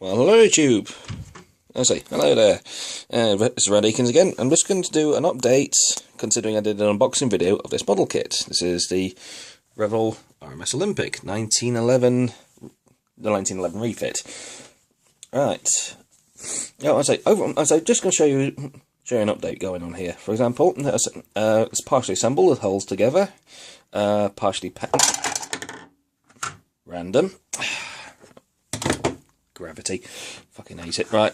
Well, hello YouTube. I say hello there. It's Red Akins again. I'm just going to do an update, considering I did an unboxing video of this model kit. This is the Revell HMHS Olympic 1911, the 1911 refit. Right. Yeah, I say just going to show you an update going on here. For example, it's partially assembled with holes together, partially random. Gravity. Fucking hate it. Right.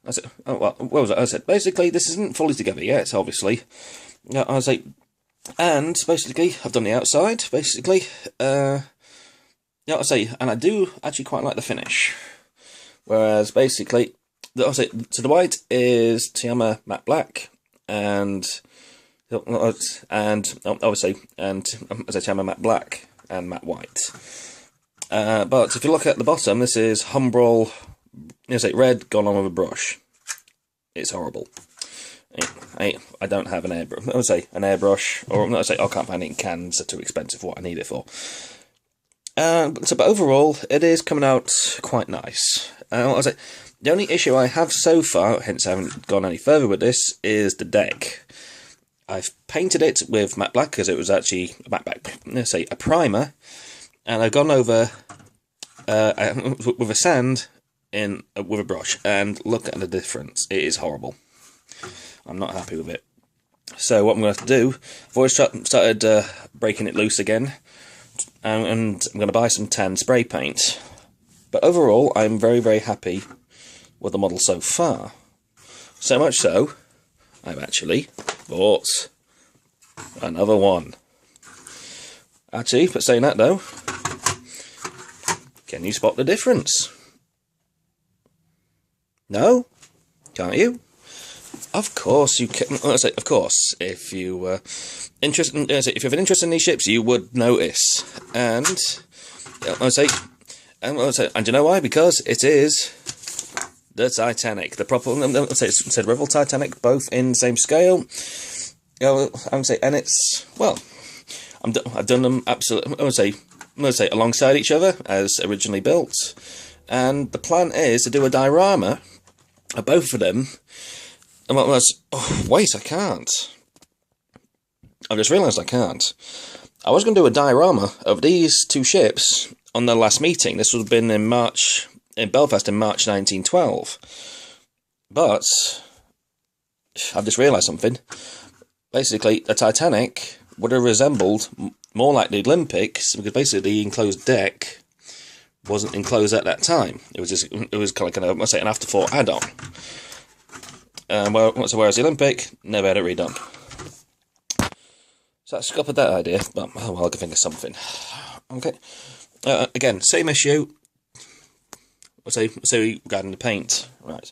That's it. Oh, well, what was it? I said, basically, this isn't fully together yet, obviously. I say, and basically, I've done the outside, basically. I say, and I do actually quite like the finish. Whereas, basically, I say, so the white is Tiama matte black, and obviously, Tiama matte black and matte white. But if you look at the bottom, this is Humbrol, red gone on with a brush. It's horrible. I don't have an airbrush. An airbrush, or I can't find it in cans. They're too expensive for what I need it for. But overall, it is coming out quite nice. The only issue I have so far, hence I haven't gone any further with this, is the deck. I've painted it with matte black because it was actually a matte black. A primer. And I've gone over with a sand with a brush, and look at the difference. It is horrible. I'm not happy with it. So what I'm going to have to do, I've already started breaking it loose again, and I'm going to buy some tan spray paint. But overall, I'm very, very happy with the model so far. So much so, I've actually bought another one. Actually, but saying that though, can you spot the difference? No? Can't you? Of course you can. Of course, if you if you have an interest in these ships, you would notice. And and you know why? Because it is the Titanic, the proper. It said Revell Titanic, both in the same scale. And it's I've done them absolutely. I'm going to say alongside each other as originally built, and the plan is to do a diorama of both of them. And wait, I can't. I've just realised I can't. I was going to do a diorama of these two ships on their last meeting. This would have been in Belfast in March 1912. But I've just realised something. Basically, the Titanic would have resembled more like the Olympics, because basically the enclosed deck wasn't enclosed at that time. It was kind of like an afterthought add-on. Whereas the Olympic never had it redone. So I scuppered that idea, but I can think of something. Okay. Again, same issue. Say regarding the paint, right?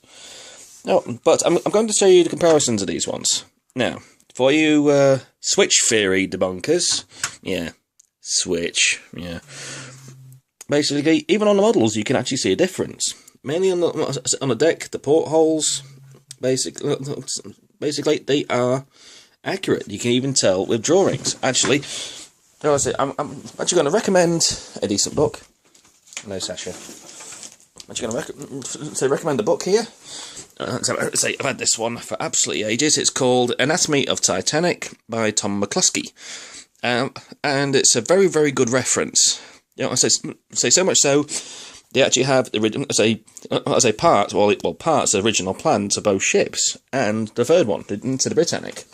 No, but I'm going to show you the comparisons of these ones now. For you Switch theory debunkers, yeah, Switch, yeah. Basically, even on the models, you can actually see a difference. Mainly on the deck, the portholes, basically they are accurate. You can even tell with drawings. Actually, I'm actually going to recommend a decent book. No, Sasha. I'm actually going to recommend a book here. I've had this one for absolutely ages. It's called Anatomy of Titanic by Tom McCluskey, and it's a very, very good reference. Say so much so they actually have parts of the original plans of both ships and the third one, to the Britannic.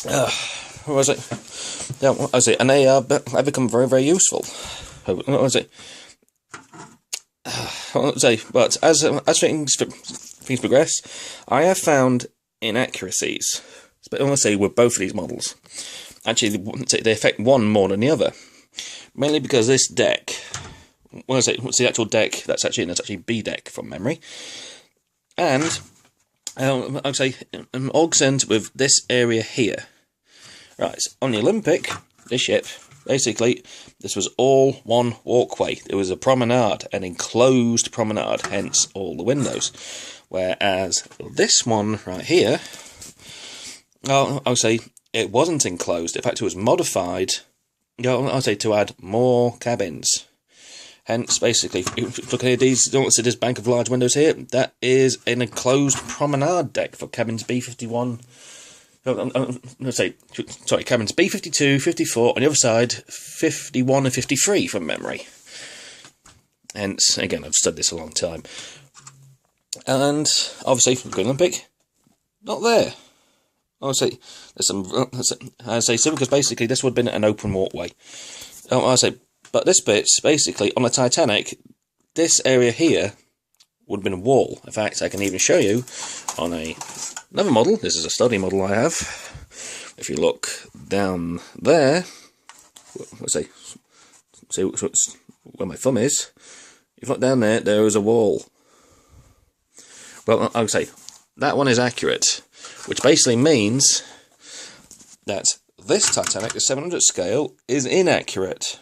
What was it? Yeah, and they have become very, very useful. What was it? But as things progress, I have found inaccuracies. But I want to say with both of these models, actually they affect one more than the other. Mainly because this deck, what's the actual deck? That's actually B deck from memory, and augment with this area here. Right, on the Olympic, this ship. Basically, this was all one walkway. It was a promenade, an enclosed promenade, hence all the windows. Whereas this one right here, it wasn't enclosed. In fact, it was modified, to add more cabins. Hence, basically, if you look at these, don't see this bank of large windows here. That is an enclosed promenade deck for cabins B51. Sorry, cabins B52, 54, on the other side, 51 and 53 from memory. Hence, again, I've studied this a long time. And, obviously, from the Olympic, not there. Obviously, there's some, I say, because basically this would have been an open walkway. I say, but this bit's basically, on the Titanic, this area here would have been a wall. In fact, I can even show you on another model. This is a study model I have. If you look down there, let's see where my thumb is. If you look down there, there is a wall. Well, I would say that one is accurate, which basically means that this Titanic, the 700 scale, is inaccurate.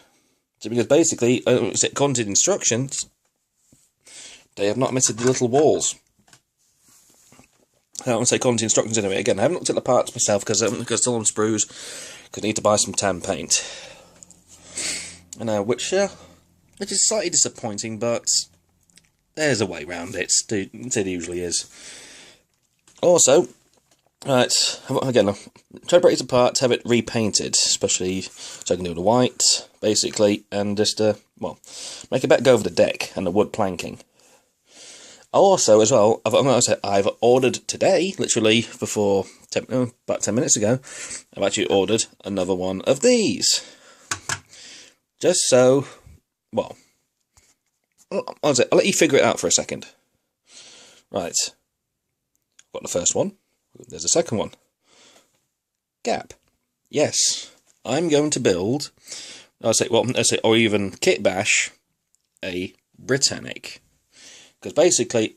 So because basically, according to the instructions, they have not omitted the little walls. I don't want to say according to the instructions anyway. Again, I haven't looked at the parts myself because still on sprues. Because I need to buy some tan paint. And which is slightly disappointing, but there's a way around it. It usually is. Also, right, again, try to break it apart to have it repainted, especially so I can do the white, basically, and just, well, make it better go over the deck and the wood planking. Also, as well, I've ordered today, literally before, about 10 minutes ago, I've actually ordered another one of these. Just so, well, I'll let you figure it out for a second. Right, got the first one. There's a second one. Gap. Yes, I'm going to build, or even kit bash a Britannic. Because basically,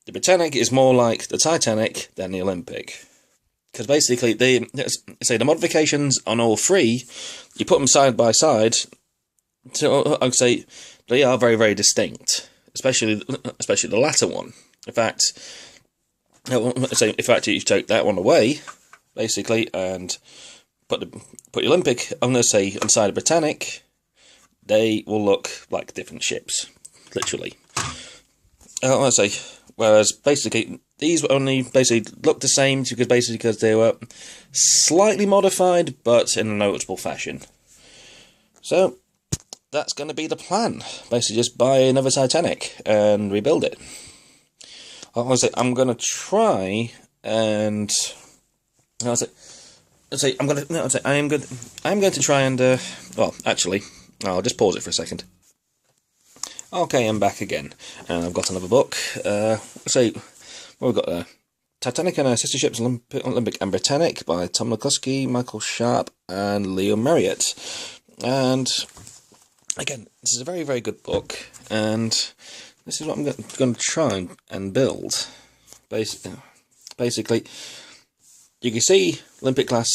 the Britannic is more like the Titanic than the Olympic. Because basically, the modifications on all three, you put them side by side, so I'd say they are very, very distinct. Especially the latter one. In fact, you take that one away, basically, and put the Olympic, I'm going to say, inside the Britannic, they will look like different ships, literally. Whereas basically these only basically look the same because they were slightly modified, but in a notable fashion. So that's going to be the plan. Basically, just buy another Titanic and rebuild it. I'm going to try and I'm going to try and well, actually, I'll just pause it for a second. Okay, I'm back again, and I've got another book. We've got Titanic and Her Sister Ships, Olympic and Britannic, by Tom McCluskey, Michael Sharp, and Leo Marriott. And again, this is a very, very good book, and this is what I'm going to try and build. Basically, you can see Olympic class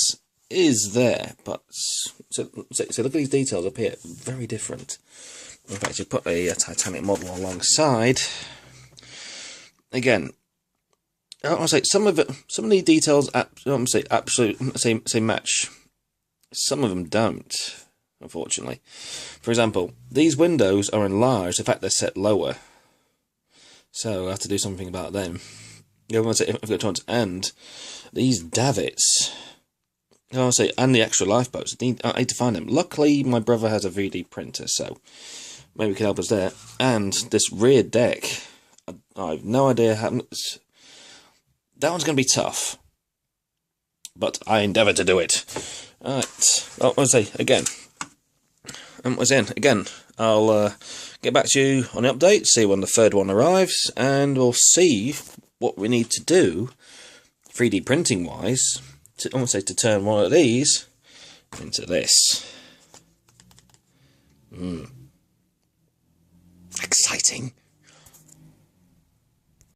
is there, but so look at these details up here, very different. In fact, you put a Titanic model alongside. Again, I want to say some of the details absolutely match. Some of them don't, unfortunately. For example, these windows are enlarged. In fact, they're set lower. So I have to do something about them. And these davits, and the extra lifeboats. I need to find them. Luckily, my brother has a 3D printer, so maybe he can help us there. And this rear deck, I have no idea how. That one's going to be tough, but I endeavour to do it. Alright, again, I'll get back to you on the update, see when the third one arrives, and we'll see what we need to do, 3D printing wise, to turn one of these into this. Exciting.